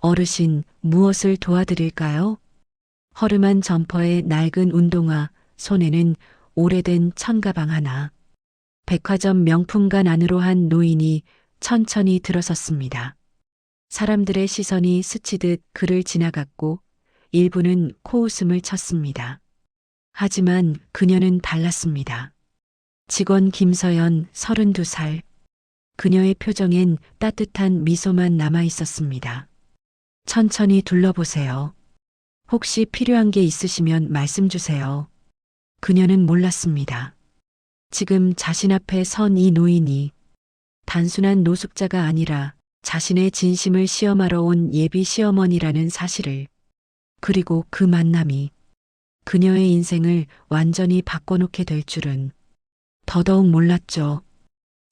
어르신, 무엇을 도와드릴까요? 허름한 점퍼에 낡은 운동화, 손에는 오래된 천가방 하나. 백화점 명품관 안으로 한 노인이 천천히 들어섰습니다. 사람들의 시선이 스치듯 그를 지나갔고 일부는 코웃음을 쳤습니다. 하지만 그녀는 달랐습니다. 직원 김서연 32살. 그녀의 표정엔 따뜻한 미소만 남아 있었습니다. 천천히 둘러보세요. 혹시 필요한 게 있으시면 말씀 주세요. 그녀는 몰랐습니다. 지금 자신 앞에 선 이 노인이 단순한 노숙자가 아니라 자신의 진심을 시험하러 온 예비 시어머니라는 사실을, 그리고 그 만남이 그녀의 인생을 완전히 바꿔놓게 될 줄은 더더욱 몰랐죠.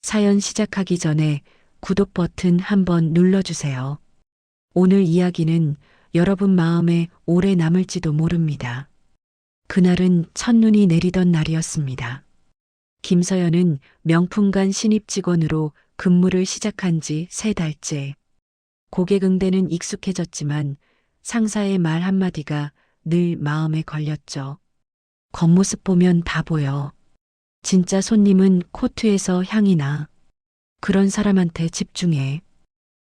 사연 시작하기 전에 구독 버튼 한번 눌러주세요. 오늘 이야기는 여러분 마음에 오래 남을지도 모릅니다. 그날은 첫눈이 내리던 날이었습니다. 김서연은 명품관 신입 직원으로 근무를 시작한 지 3달째. 고객 응대는 익숙해졌지만 상사의 말 한마디가 늘 마음에 걸렸죠. 겉모습 보면 다 보여. 진짜 손님은 코트에서 향이 나. 그런 사람한테 집중해.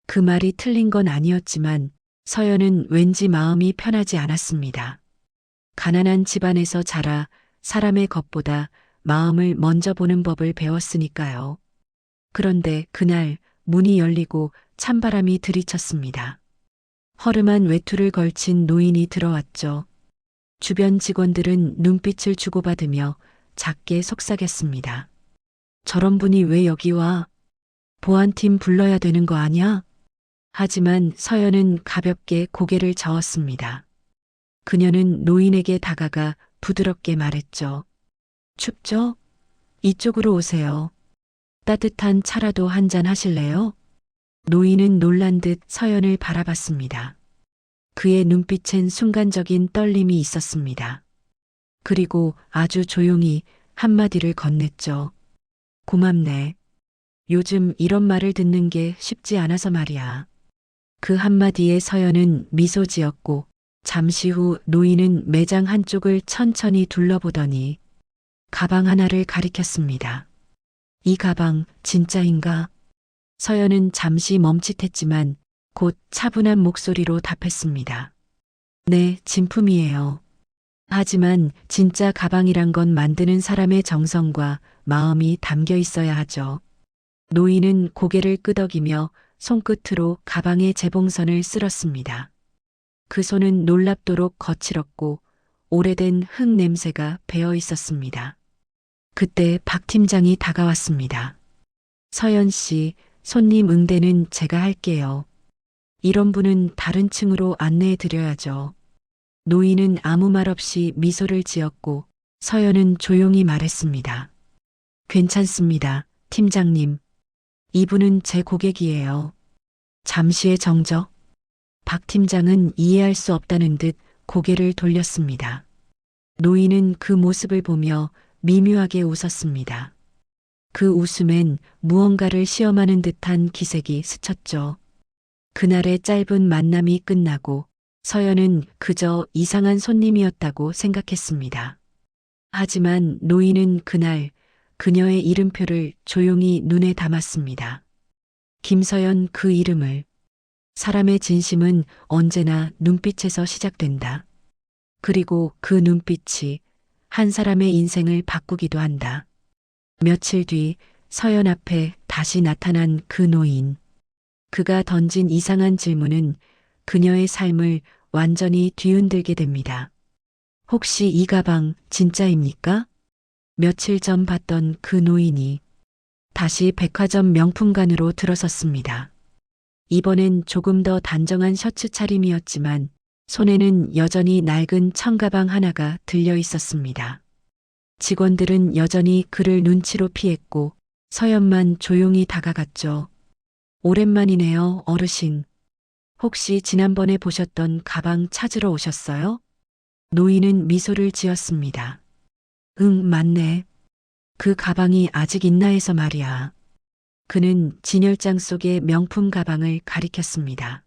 그 말이 틀린 건 아니었지만 서연은 왠지 마음이 편하지 않았습니다. 가난한 집안에서 자라 사람의 겉보다 마음을 먼저 보는 법을 배웠으니까요. 그런데 그날 문이 열리고 찬바람이 들이쳤습니다. 허름한 외투를 걸친 노인이 들어왔죠. 주변 직원들은 눈빛을 주고받으며 작게 속삭였습니다. 저런 분이 왜 여기 와? 보안팀 불러야 되는 거 아냐? 하지만 서연은 가볍게 고개를 저었습니다. 그녀는 노인에게 다가가 부드럽게 말했죠. 춥죠? 이쪽으로 오세요. 따뜻한 차라도 한잔 하실래요? 노인은 놀란 듯 서연을 바라봤습니다. 그의 눈빛엔 순간적인 떨림이 있었습니다. 그리고 아주 조용히 한마디를 건넸죠. 고맙네. 요즘 이런 말을 듣는 게 쉽지 않아서 말이야. 그 한마디에 서연은 미소 지었고 잠시 후 노인은 매장 한쪽을 천천히 둘러보더니 가방 하나를 가리켰습니다. 이 가방 진짜인가? 서연은 잠시 멈칫했지만 곧 차분한 목소리로 답했습니다. 네, 진품이에요. 하지만 진짜 가방이란 건 만드는 사람의 정성과 마음이 담겨 있어야 하죠. 노인은 고개를 끄덕이며 손끝으로 가방의 재봉선을 쓸었습니다. 그 손은 놀랍도록 거칠었고 오래된 흙 냄새가 배어 있었습니다. 그때 박 팀장이 다가왔습니다. 서연 씨, 손님 응대는 제가 할게요. 이런 분은 다른 층으로 안내해 드려야죠. 노인은 아무 말 없이 미소를 지었고 서연은 조용히 말했습니다. 괜찮습니다, 팀장님. 이분은 제 고객이에요. 잠시의 정적. 박 팀장은 이해할 수 없다는 듯 고개를 돌렸습니다. 노인은 그 모습을 보며 미묘하게 웃었습니다. 그 웃음엔 무언가를 시험하는 듯한 기색이 스쳤죠. 그날의 짧은 만남이 끝나고 서연은 그저 이상한 손님이었다고 생각했습니다. 하지만 노인은 그날 그녀의 이름표를 조용히 눈에 담았습니다. 김서연, 그 이름을. 사람의 진심은 언제나 눈빛에서 시작된다. 그리고 그 눈빛이 한 사람의 인생을 바꾸기도 한다. 며칠 뒤 서연 앞에 다시 나타난 그 노인. 그가 던진 이상한 질문은 그녀의 삶을 완전히 뒤흔들게 됩니다. 혹시 이 가방 진짜입니까? 며칠 전 봤던 그 노인이 다시 백화점 명품관으로 들어섰습니다. 이번엔 조금 더 단정한 셔츠 차림이었지만 손에는 여전히 낡은 청가방 하나가 들려 있었습니다. 직원들은 여전히 그를 눈치로 피했고 서연만 조용히 다가갔죠. 오랜만이네요, 어르신. 혹시 지난번에 보셨던 가방 찾으러 오셨어요? 노인은 미소를 지었습니다. 응, 맞네. 그 가방이 아직 있나 해서 말이야. 그는 진열장 속의 명품 가방을 가리켰습니다.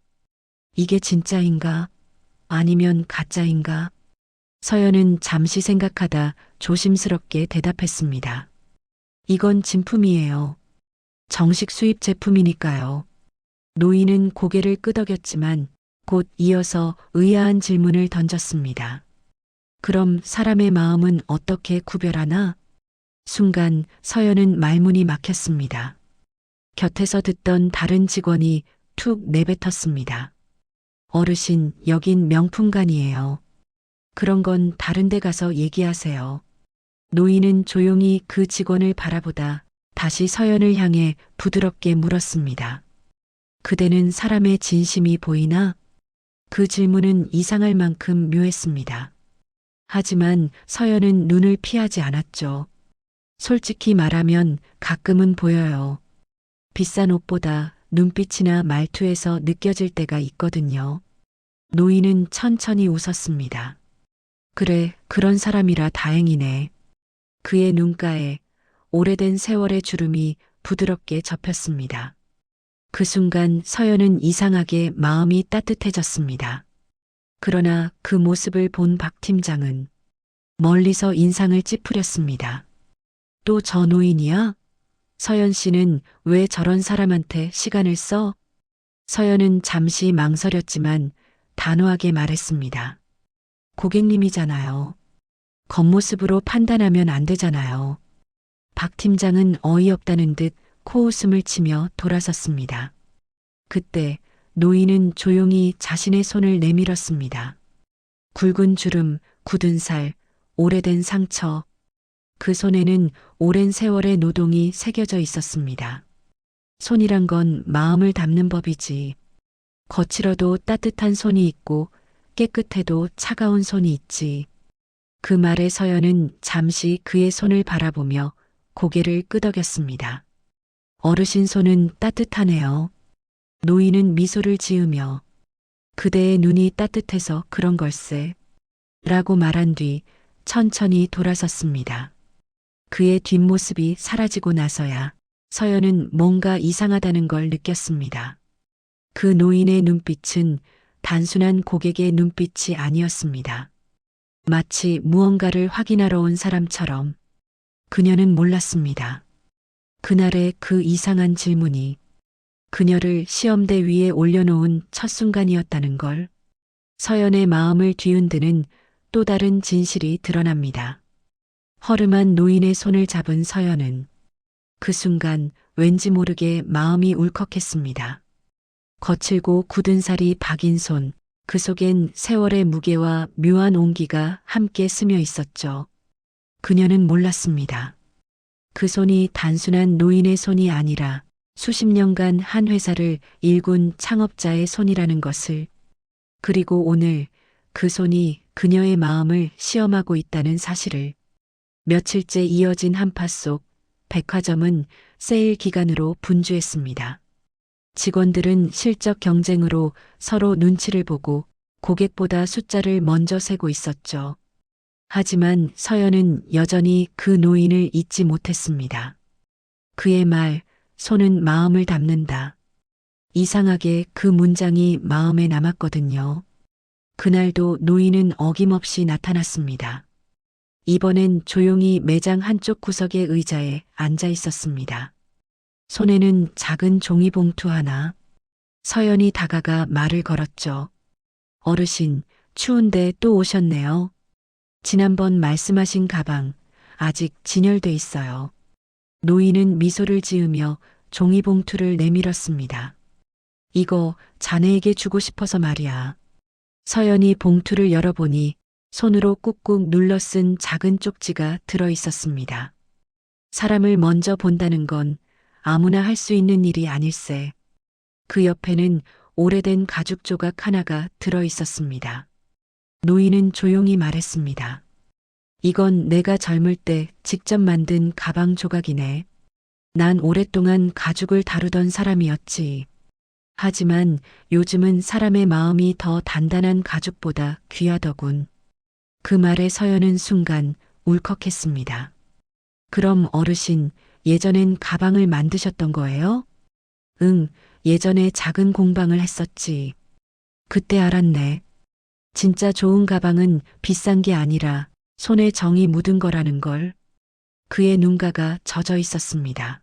이게 진짜인가? 아니면 가짜인가? 서연은 잠시 생각하다 조심스럽게 대답했습니다. 이건 진품이에요. 정식 수입 제품이니까요. 노인은 고개를 끄덕였지만 곧 이어서 의아한 질문을 던졌습니다. 그럼 사람의 마음은 어떻게 구별하나? 순간 서연은 말문이 막혔습니다. 곁에서 듣던 다른 직원이 툭 내뱉었습니다. 어르신, 여긴 명품관이에요. 그런 건 다른 데 가서 얘기하세요. 노인은 조용히 그 직원을 바라보다 다시 서연을 향해 부드럽게 물었습니다. 그대는 사람의 진심이 보이나? 그 질문은 이상할 만큼 묘했습니다. 하지만 서연은 눈을 피하지 않았죠. 솔직히 말하면 가끔은 보여요. 비싼 옷보다 눈빛이나 말투에서 느껴질 때가 있거든요. 노인은 천천히 웃었습니다. 그래, 그런 사람이라 다행이네. 그의 눈가에 오래된 세월의 주름이 부드럽게 접혔습니다. 그 순간 서연은 이상하게 마음이 따뜻해졌습니다. 그러나 그 모습을 본 박 팀장은 멀리서 인상을 찌푸렸습니다. 또 저 노인이야? 서연 씨는 왜 저런 사람한테 시간을 써? 서연은 잠시 망설였지만 단호하게 말했습니다. 고객님이잖아요. 겉모습으로 판단하면 안 되잖아요. 박 팀장은 어이없다는 듯 코웃음을 치며 돌아섰습니다. 그때 노인은 조용히 자신의 손을 내밀었습니다. 굵은 주름, 굳은 살, 오래된 상처. 그 손에는 오랜 세월의 노동이 새겨져 있었습니다. 손이란 건 마음을 담는 법이지. 거칠어도 따뜻한 손이 있고 깨끗해도 차가운 손이 있지. 그 말에 서연은 잠시 그의 손을 바라보며 고개를 끄덕였습니다. 어르신 손은 따뜻하네요. 노인은 미소를 지으며 그대의 눈이 따뜻해서 그런 걸세. 라고 말한 뒤 천천히 돌아섰습니다. 그의 뒷모습이 사라지고 나서야 서연은 뭔가 이상하다는 걸 느꼈습니다. 그 노인의 눈빛은 단순한 고객의 눈빛이 아니었습니다. 마치 무언가를 확인하러 온 사람처럼. 그녀는 몰랐습니다. 그날의 그 이상한 질문이 그녀를 시험대 위에 올려놓은 첫 순간이었다는 걸. 서연의 마음을 뒤흔드는 또 다른 진실이 드러납니다. 허름한 노인의 손을 잡은 서연은 그 순간 왠지 모르게 마음이 울컥했습니다. 거칠고 굳은 살이 박인 손, 그 속엔 세월의 무게와 묘한 온기가 함께 스며 있었죠. 그녀는 몰랐습니다. 그 손이 단순한 노인의 손이 아니라 수십 년간 한 회사를 일군 창업자의 손이라는 것을, 그리고 오늘 그 손이 그녀의 마음을 시험하고 있다는 사실을. 며칠째 이어진 한파 속 백화점은 세일 기간으로 분주했습니다. 직원들은 실적 경쟁으로 서로 눈치를 보고 고객보다 숫자를 먼저 세고 있었죠. 하지만 서연은 여전히 그 노인을 잊지 못했습니다. 그의 말, 손은 마음을 담는다. 이상하게 그 문장이 마음에 남았거든요. 그날도 노인은 어김없이 나타났습니다. 이번엔 조용히 매장 한쪽 구석의 의자에 앉아 있었습니다. 손에는 작은 종이봉투 하나. 서연이 다가가 말을 걸었죠. 어르신, 추운데 또 오셨네요. 지난번 말씀하신 가방, 아직 진열돼 있어요. 노인은 미소를 지으며 종이봉투를 내밀었습니다. 이거 자네에게 주고 싶어서 말이야. 서연이 봉투를 열어보니 손으로 꾹꾹 눌러 쓴 작은 쪽지가 들어 있었습니다. 사람을 먼저 본다는 건 아무나 할 수 있는 일이 아닐세. 그 옆에는 오래된 가죽 조각 하나가 들어 있었습니다. 노인은 조용히 말했습니다. 이건 내가 젊을 때 직접 만든 가방 조각이네. 난 오랫동안 가죽을 다루던 사람이었지. 하지만 요즘은 사람의 마음이 더 단단한 가죽보다 귀하더군. 그 말에 서연은 순간 울컥했습니다. 그럼 어르신, 예전엔 가방을 만드셨던 거예요? 응, 예전에 작은 공방을 했었지. 그때 알았네. 진짜 좋은 가방은 비싼 게 아니라 손에 정이 묻은 거라는 걸. 그의 눈가가 젖어 있었습니다.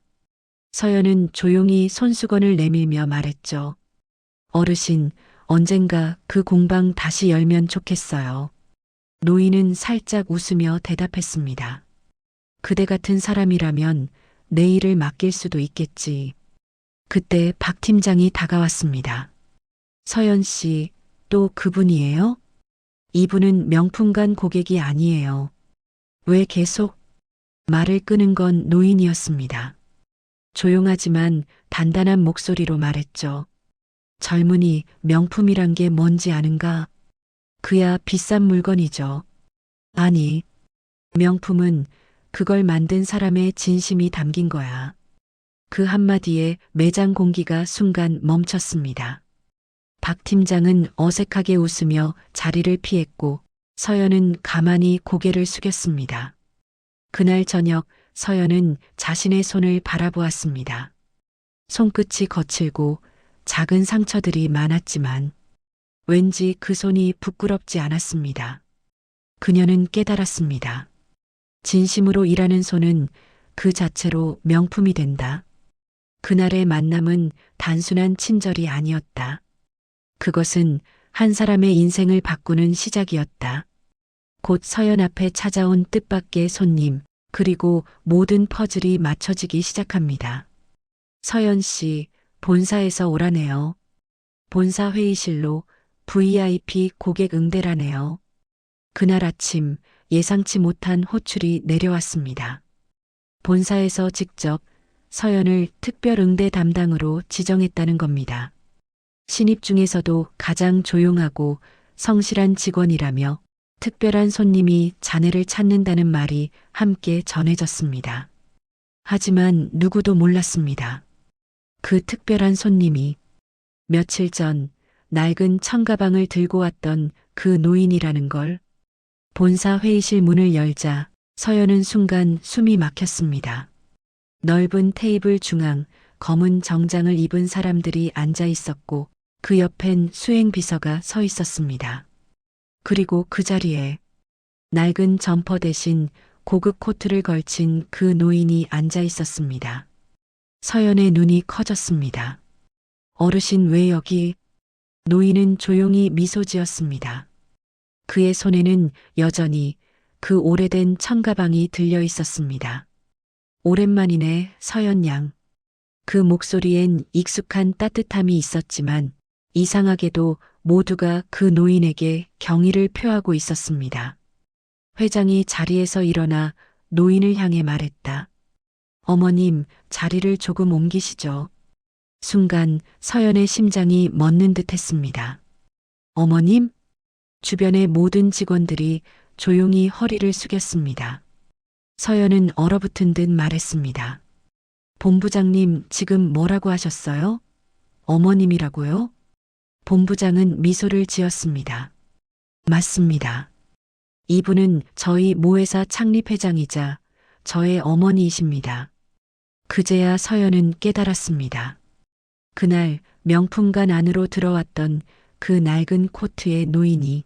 서연은 조용히 손수건을 내밀며 말했죠. 어르신, 언젠가 그 공방 다시 열면 좋겠어요. 노인은 살짝 웃으며 대답했습니다. 그대 같은 사람이라면 내 일을 맡길 수도 있겠지. 그때 박 팀장이 다가왔습니다. 서연 씨, 또 그분이에요? 이분은 명품관 고객이 아니에요. 왜 계속? 말을 끄는 건 노인이었습니다. 조용하지만 단단한 목소리로 말했죠. 젊은이, 명품이란 게 뭔지 아는가? 그야 비싼 물건이죠. 아니, 명품은 그걸 만든 사람의 진심이 담긴 거야. 그 한마디에 매장 공기가 순간 멈췄습니다. 박 팀장은 어색하게 웃으며 자리를 피했고 서연은 가만히 고개를 숙였습니다. 그날 저녁 서연은 자신의 손을 바라보았습니다. 손끝이 거칠고 작은 상처들이 많았지만 왠지 그 손이 부끄럽지 않았습니다. 그녀는 깨달았습니다. 진심으로 일하는 손은 그 자체로 명품이 된다. 그날의 만남은 단순한 친절이 아니었다. 그것은 한 사람의 인생을 바꾸는 시작이었다. 곧 서연 앞에 찾아온 뜻밖의 손님, 그리고 모든 퍼즐이 맞춰지기 시작합니다. 서연 씨, 본사에서 오라네요. 본사 회의실로 VIP 고객 응대라네요. 그날 아침 예상치 못한 호출이 내려왔습니다. 본사에서 직접 서연을 특별 응대 담당으로 지정했다는 겁니다. 신입 중에서도 가장 조용하고 성실한 직원이라며 특별한 손님이 자네를 찾는다는 말이 함께 전해졌습니다. 하지만 누구도 몰랐습니다. 그 특별한 손님이 며칠 전 낡은 청가방을 들고 왔던 그 노인이라는 걸. 본사 회의실 문을 열자 서연은 순간 숨이 막혔습니다. 넓은 테이블 중앙 검은 정장을 입은 사람들이 앉아 있었고 그 옆엔 수행비서가 서 있었습니다. 그리고 그 자리에 낡은 점퍼 대신 고급 코트를 걸친 그 노인이 앉아 있었습니다. 서연의 눈이 커졌습니다. 어르신 왜 여기? 노인은 조용히 미소 지었습니다. 그의 손에는 여전히 그 오래된 청가방이 들려 있었습니다. 오랜만이네, 서연 양. 그 목소리엔 익숙한 따뜻함이 있었지만 이상하게도 모두가 그 노인에게 경의를 표하고 있었습니다. 회장이 자리에서 일어나 노인을 향해 말했다. 어머님, 자리를 조금 옮기시죠. 순간 서연의 심장이 멎는 듯 했습니다. 어머님? 주변의 모든 직원들이 조용히 허리를 숙였습니다. 서연은 얼어붙은 듯 말했습니다. 본부장님 지금 뭐라고 하셨어요? 어머님이라고요? 본부장은 미소를 지었습니다. 맞습니다. 이분은 저희 모회사 창립회장이자 저의 어머니이십니다. 그제야 서연은 깨달았습니다. 그날 명품관 안으로 들어왔던 그 낡은 코트의 노인이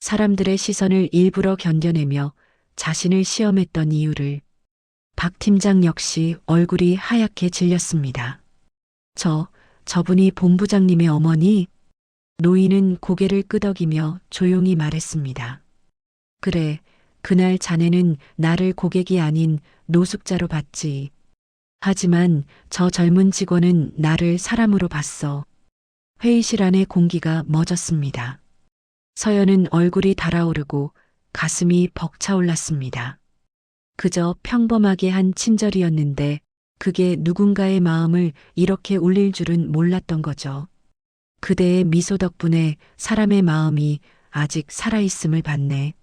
사람들의 시선을 일부러 견뎌내며 자신을 시험했던 이유를. 박 팀장 역시 얼굴이 하얗게 질렸습니다. 저분이 본부장님의 어머니? 노인은 고개를 끄덕이며 조용히 말했습니다. 그래, 그날 자네는 나를 고객이 아닌 노숙자로 봤지. 하지만 저 젊은 직원은 나를 사람으로 봤어. 회의실 안의 공기가 멎었습니다. 서연은 얼굴이 달아오르고 가슴이 벅차올랐습니다. 그저 평범하게 한 친절이었는데 그게 누군가의 마음을 이렇게 울릴 줄은 몰랐던 거죠. 그대의 미소 덕분에 사람의 마음이 아직 살아있음을 봤네.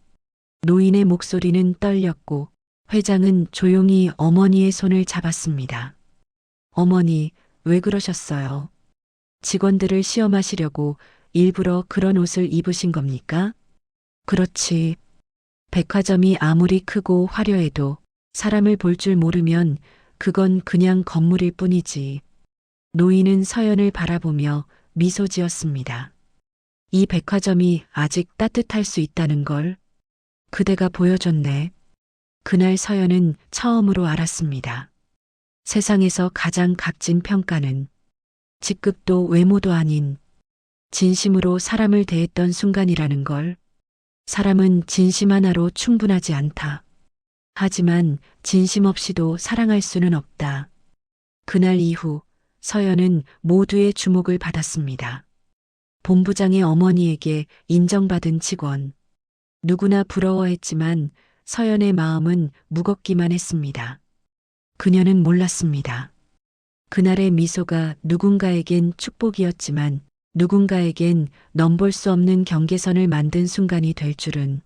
노인의 목소리는 떨렸고 회장은 조용히 어머니의 손을 잡았습니다. 어머니, 왜 그러셨어요? 직원들을 시험하시려고 일부러 그런 옷을 입으신 겁니까? 그렇지. 백화점이 아무리 크고 화려해도 사람을 볼 줄 모르면 그건 그냥 건물일 뿐이지. 노인은 서연을 바라보며 미소 지었습니다. 이 백화점이 아직 따뜻할 수 있다는 걸 그대가 보여줬네. 그날 서연은 처음으로 알았습니다. 세상에서 가장 값진 평가는 직급도 외모도 아닌 진심으로 사람을 대했던 순간이라는 걸. 사람은 진심 하나로 충분하지 않다. 하지만 진심 없이도 사랑할 수는 없다. 그날 이후 서연은 모두의 주목을 받았습니다. 본부장의 어머니에게 인정받은 직원. 누구나 부러워했지만 서연의 마음은 무겁기만 했습니다. 그녀는 몰랐습니다. 그날의 미소가 누군가에겐 축복이었지만 누군가에겐 넘볼 수 없는 경계선을 만든 순간이 될 줄은.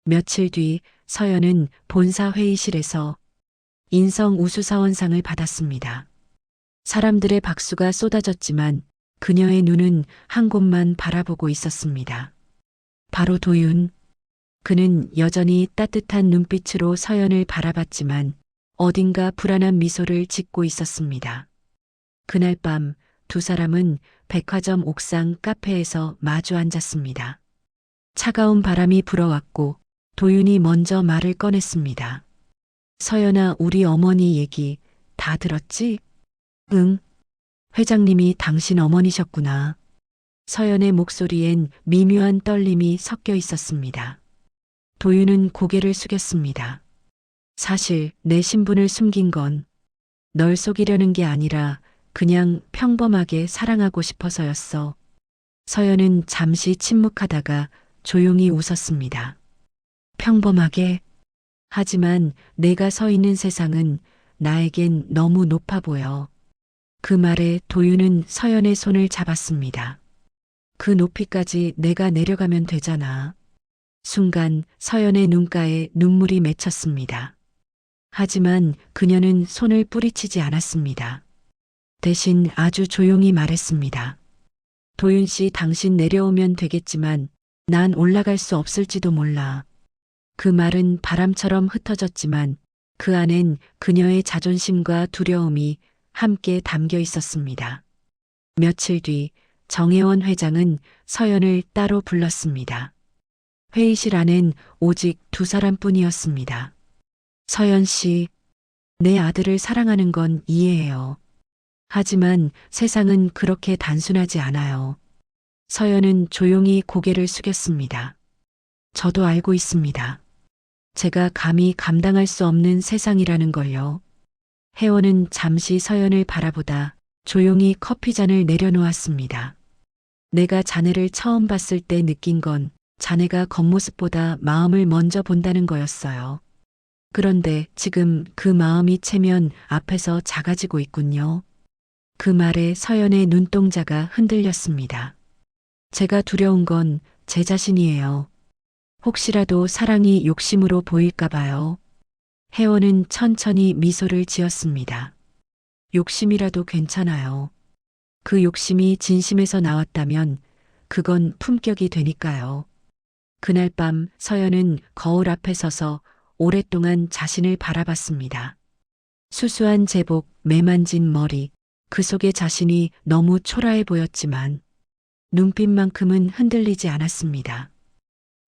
며칠 뒤 서연은 본사 회의실에서 인성 우수사원상을 받았습니다. 사람들의 박수가 쏟아졌지만 그녀의 눈은 한 곳만 바라보고 있었습니다. 바로 도윤. 그는 여전히 따뜻한 눈빛으로 서연을 바라봤지만 어딘가 불안한 미소를 짓고 있었습니다. 그날 밤 두 사람은 백화점 옥상 카페에서 마주 앉았습니다. 차가운 바람이 불어왔고 도윤이 먼저 말을 꺼냈습니다. 서연아, 우리 어머니 얘기 다 들었지? 응. 회장님이 당신 어머니셨구나. 서연의 목소리엔 미묘한 떨림이 섞여 있었습니다. 도윤은 고개를 숙였습니다. 사실 내 신분을 숨긴 건 널 속이려는 게 아니라 그냥 평범하게 사랑하고 싶어서였어. 서연은 잠시 침묵하다가 조용히 웃었습니다. 평범하게? 하지만 내가 서 있는 세상은 나에겐 너무 높아 보여. 그 말에 도윤은 서연의 손을 잡았습니다. 그 높이까지 내가 내려가면 되잖아. 순간 서연의 눈가에 눈물이 맺혔습니다. 하지만 그녀는 손을 뿌리치지 않았습니다. 대신 아주 조용히 말했습니다. 도윤 씨, 당신 내려오면 되겠지만 난 올라갈 수 없을지도 몰라. 그 말은 바람처럼 흩어졌지만 그 안엔 그녀의 자존심과 두려움이 함께 담겨 있었습니다. 며칠 뒤 정혜원 회장은 서연을 따로 불렀습니다. 회의실 안엔 오직 두 사람뿐이었습니다. 서연 씨, 내 아들을 사랑하는 건 이해해요. 하지만 세상은 그렇게 단순하지 않아요. 서연은 조용히 고개를 숙였습니다. 저도 알고 있습니다. 제가 감히 감당할 수 없는 세상이라는 걸요. 혜원은 잠시 서연을 바라보다 조용히 커피잔을 내려놓았습니다. 내가 자네를 처음 봤을 때 느낀 건 자네가 겉모습보다 마음을 먼저 본다는 거였어요. 그런데 지금 그 마음이 체면 앞에서 작아지고 있군요. 그 말에 서연의 눈동자가 흔들렸습니다. 제가 두려운 건 제 자신이에요. 혹시라도 사랑이 욕심으로 보일까 봐요. 혜원은 천천히 미소를 지었습니다. 욕심이라도 괜찮아요. 그 욕심이 진심에서 나왔다면 그건 품격이 되니까요. 그날 밤 서연은 거울 앞에 서서 오랫동안 자신을 바라봤습니다. 수수한 제복, 매만진 머리, 그 속에 자신이 너무 초라해 보였지만 눈빛만큼은 흔들리지 않았습니다.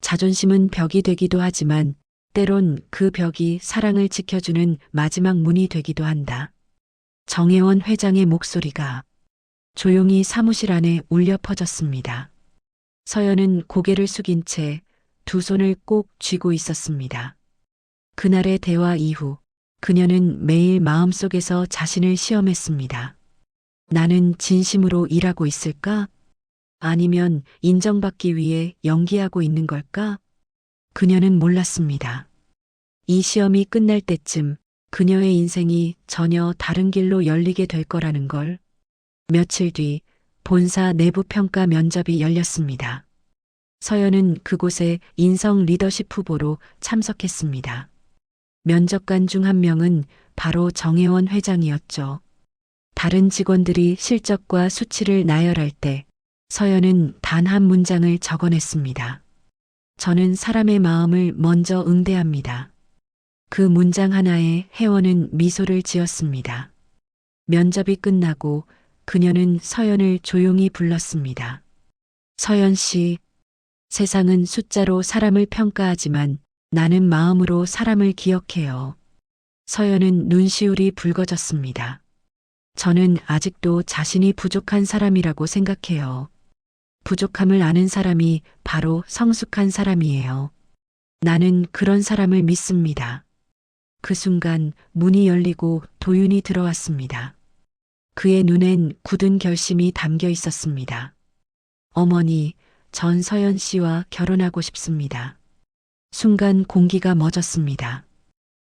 자존심은 벽이 되기도 하지만 때론 그 벽이 사랑을 지켜주는 마지막 문이 되기도 한다. 정혜원 회장의 목소리가 조용히 사무실 안에 울려 퍼졌습니다. 서연은 고개를 숙인 채 두 손을 꼭 쥐고 있었습니다. 그날의 대화 이후 그녀는 매일 마음속에서 자신을 시험했습니다. 나는 진심으로 일하고 있을까? 아니면 인정받기 위해 연기하고 있는 걸까? 그녀는 몰랐습니다. 이 시험이 끝날 때쯤 그녀의 인생이 전혀 다른 길로 열리게 될 거라는 걸. 며칠 뒤 본사 내부 평가 면접이 열렸습니다. 서연은 그곳에 인성 리더십 후보로 참석했습니다. 면접관 중 한 명은 바로 정혜원 회장이었죠. 다른 직원들이 실적과 수치를 나열할 때 서연은 단 한 문장을 적어냈습니다. 저는 사람의 마음을 먼저 응대합니다. 그 문장 하나에 혜원은 미소를 지었습니다. 면접이 끝나고 그녀는 서연을 조용히 불렀습니다. 서연 씨, 세상은 숫자로 사람을 평가하지만 나는 마음으로 사람을 기억해요. 서연은 눈시울이 붉어졌습니다. 저는 아직도 자신이 부족한 사람이라고 생각해요. 부족함을 아는 사람이 바로 성숙한 사람이에요. 나는 그런 사람을 믿습니다. 그 순간 문이 열리고 도윤이 들어왔습니다. 그의 눈엔 굳은 결심이 담겨 있었습니다. 어머니, 전 서연 씨와 결혼하고 싶습니다. 순간 공기가 멎었습니다.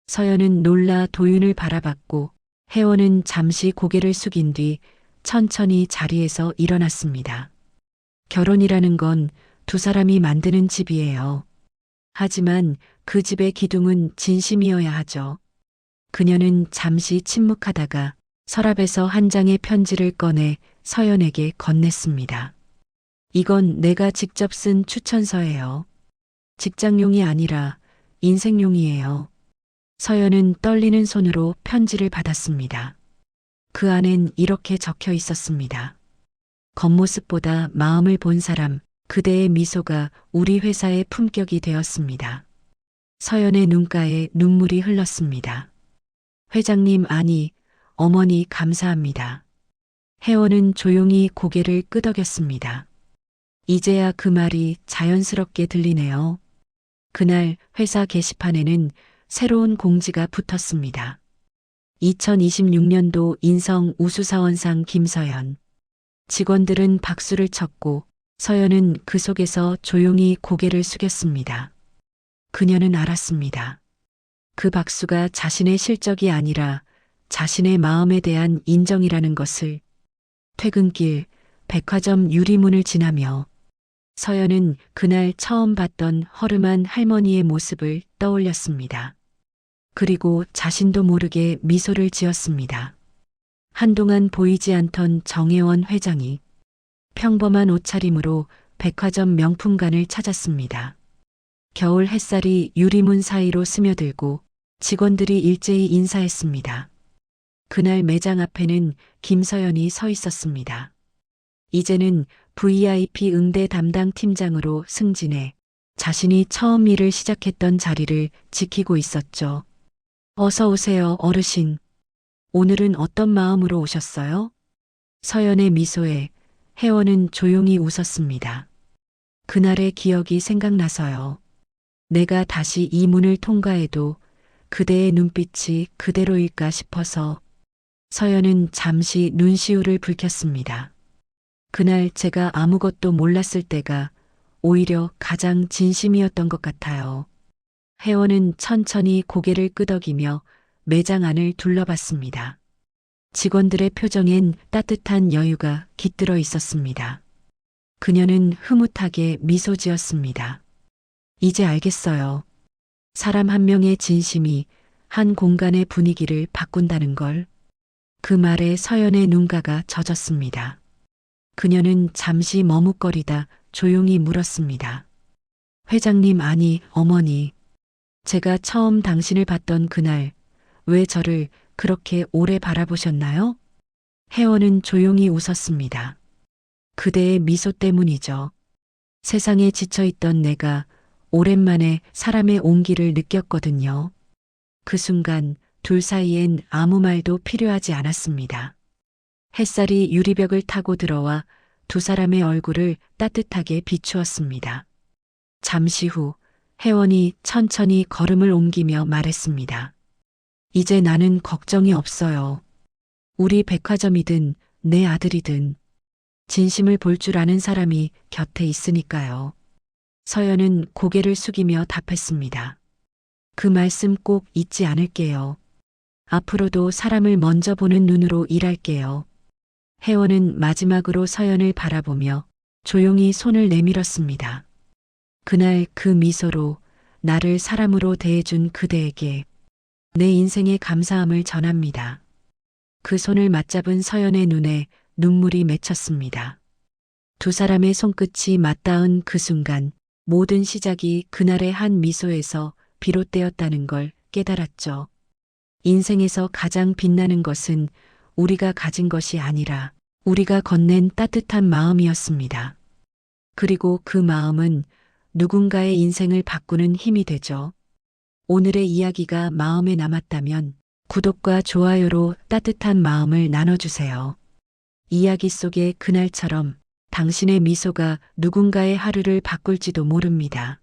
서연은 놀라 도윤을 바라봤고 혜원은 잠시 고개를 숙인 뒤 천천히 자리에서 일어났습니다. 결혼이라는 건 두 사람이 만드는 집이에요. 하지만 그 집의 기둥은 진심이어야 하죠. 그녀는 잠시 침묵하다가 서랍에서 한 장의 편지를 꺼내 서연에게 건넸습니다. 이건 내가 직접 쓴 추천서예요. 직장용이 아니라 인생용이에요. 서연은 떨리는 손으로 편지를 받았습니다. 그 안엔 이렇게 적혀 있었습니다. 겉모습보다 마음을 본 사람, 그대의 미소가 우리 회사의 품격이 되었습니다. 서연의 눈가에 눈물이 흘렀습니다. 회장님, 아니, 어머니 감사합니다. 혜원은 조용히 고개를 끄덕였습니다. 이제야 그 말이 자연스럽게 들리네요. 그날 회사 게시판에는 새로운 공지가 붙었습니다. 2026년도 인성 우수사원상 김서연. 직원들은 박수를 쳤고 서연은 그 속에서 조용히 고개를 숙였습니다. 그녀는 알았습니다. 그 박수가 자신의 실적이 아니라 자신의 마음에 대한 인정이라는 것을. 퇴근길 백화점 유리문을 지나며 서연은 그날 처음 봤던 허름한 할머니의 모습을 떠올렸습니다. 그리고 자신도 모르게 미소를 지었습니다. 한동안 보이지 않던 정혜원 회장이 평범한 옷차림으로 백화점 명품관을 찾았습니다. 겨울 햇살이 유리문 사이로 스며들고 직원들이 일제히 인사했습니다. 그날 매장 앞에는 김서연이 서 있었습니다. 이제는 VIP 응대 담당 팀장으로 승진해 자신이 처음 일을 시작했던 자리를 지키고 있었죠. 어서 오세요, 어르신. 오늘은 어떤 마음으로 오셨어요? 서연의 미소에 혜원은 조용히 웃었습니다. 그날의 기억이 생각나서요. 내가 다시 이 문을 통과해도 그대의 눈빛이 그대로일까 싶어서. 서연은 잠시 눈시울을 붉혔습니다. 그날 제가 아무것도 몰랐을 때가 오히려 가장 진심이었던 것 같아요. 혜원은 천천히 고개를 끄덕이며 매장 안을 둘러봤습니다. 직원들의 표정엔 따뜻한 여유가 깃들어 있었습니다. 그녀는 흐뭇하게 미소 지었습니다. 이제 알겠어요. 사람 한 명의 진심이 한 공간의 분위기를 바꾼다는 걸. 그 말에 서연의 눈가가 젖었습니다. 그녀는 잠시 머뭇거리다 조용히 물었습니다. 회장님, 아니, 어머니. 제가 처음 당신을 봤던 그날 왜 저를 그렇게 오래 바라보셨나요? 혜원은 조용히 웃었습니다. 그대의 미소 때문이죠. 세상에 지쳐있던 내가 오랜만에 사람의 온기를 느꼈거든요. 그 순간 둘 사이엔 아무 말도 필요하지 않았습니다. 햇살이 유리벽을 타고 들어와 두 사람의 얼굴을 따뜻하게 비추었습니다. 잠시 후 혜원이 천천히 걸음을 옮기며 말했습니다. 이제 나는 걱정이 없어요. 우리 백화점이든 내 아들이든 진심을 볼 줄 아는 사람이 곁에 있으니까요. 서연은 고개를 숙이며 답했습니다. 그 말씀 꼭 잊지 않을게요. 앞으로도 사람을 먼저 보는 눈으로 일할게요. 혜원은 마지막으로 서연을 바라보며 조용히 손을 내밀었습니다. 그날 그 미소로 나를 사람으로 대해준 그대에게 내 인생의 감사함을 전합니다. 그 손을 맞잡은 서연의 눈에 눈물이 맺혔습니다. 두 사람의 손끝이 맞닿은 그 순간 모든 시작이 그날의 한 미소에서 비롯되었다는 걸 깨달았죠. 인생에서 가장 빛나는 것은 우리가 가진 것이 아니라 우리가 건넨 따뜻한 마음이었습니다. 그리고 그 마음은 누군가의 인생을 바꾸는 힘이 되죠. 오늘의 이야기가 마음에 남았다면 구독과 좋아요로 따뜻한 마음을 나눠주세요. 이야기 속의 그날처럼 당신의 미소가 누군가의 하루를 바꿀지도 모릅니다.